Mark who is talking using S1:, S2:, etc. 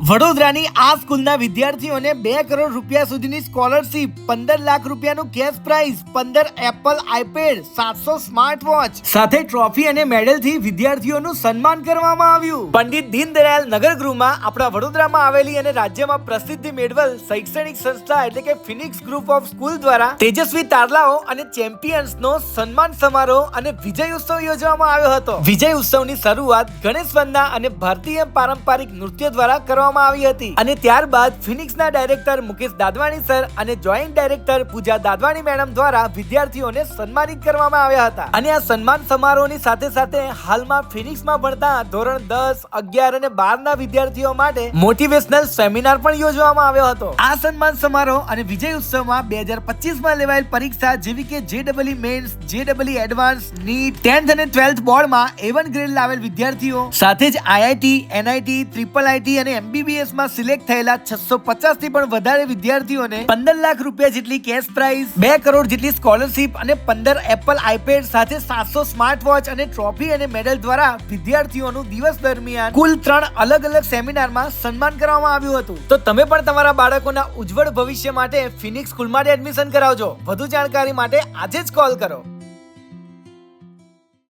S1: વડોદરાની આ સ્કૂલના વિદ્યાર્થીઓને 2 કરોડ રૂપિયા સુધીની સ્કોલરશિપ, 15 લાખ રૂપિયાનું cache price, 15 Apple iPad, 700 smart watch સાથે ટ્રોફી અને મેડલથી વિદ્યાર્થીઓનું સન્માન કરવામાં આવ્યું. પંડિત દીનદયાળ નગરગૃહમાં આપણા વડોદરામાં આવેલી અને રાજ્યમાં પ્રસિદ્ધિ મેળવેલ શૈક્ષણિક સંસ્થા એટલે કે ફિનિક્સ ગ્રુપ ઓફ સ્કૂલ દ્વારા તેજસ્વી તારલાઓ અને ચેમ્પિયન્સનો સન્માન સમારોહ અને વિજય ઉત્સવ યોજવામાં આવ્યો હતો. વિજય ઉત્સવની શરૂઆત ગણેશ વંદના અને ભારતીય પારંપરિક નૃત્ય દ્વારા કરવામાં આવી હતી અને ત્યારબાદ ફિનિક્સના ડાયરેક્ટર મુકેશ દાદવાણી સર અને જોઈન્ટ ડાયરેક્ટર પૂજા દાદવાણી મેડમ દ્વારા વિદ્યાર્થીઓને સન્માનિત કરવામાં આવ્યા હતા. અને આ સન્માન સમારોહની સાથે સાથે હાલમાં ફિનિક્સમાં ભણતા ધોરણ 10, 11 અને 12 ના વિદ્યાર્થીઓ માટે મોટિવેશનલ સેમિનાર પણ યોજવામાં આવ્યો હતો. આ સન્માન સમારોહ અને વિજય ઉત્સવમાં 2025માં લેવાયેલ પરીક્ષા જેવી કે JEE Mains, JEE advance, NEET, 10th અને 12th બોર્ડમાં A1 ગ્રેડ લાવેલ વિદ્યાર્થીઓ સાથે જ IIT, NIT, IIIT અને MBBS માં સિલેક્ટ થયેલા 650 થી પણ વધારે વિદ્યાર્થીઓને 15 લાખ રૂપિયા જેટલી કેશ પ્રાઇઝ, 2 કરોડ જેટલી સ્કોલરશિપ અને 15 એપલ આઈપેડ સાથે 700 સ્માર્ટ વોચ અને ટ્રોફી અને મેડલ દ્વારા વિદ્યાર્થીઓનું દિવસ દરમિયાન કુલ 3 અલગ અલગ સેમિનારમાં સન્માન કરવામાં આવ્યું હતું. તો તમે પણ તમારા બાળકોના ઉજ્જવળ ભવિષ્ય માટે ફિનિક્સ સ્કૂલમાં એડમિશન કરાવજો. વધુ જાણકારી માટે આજે જ કોલ કરો.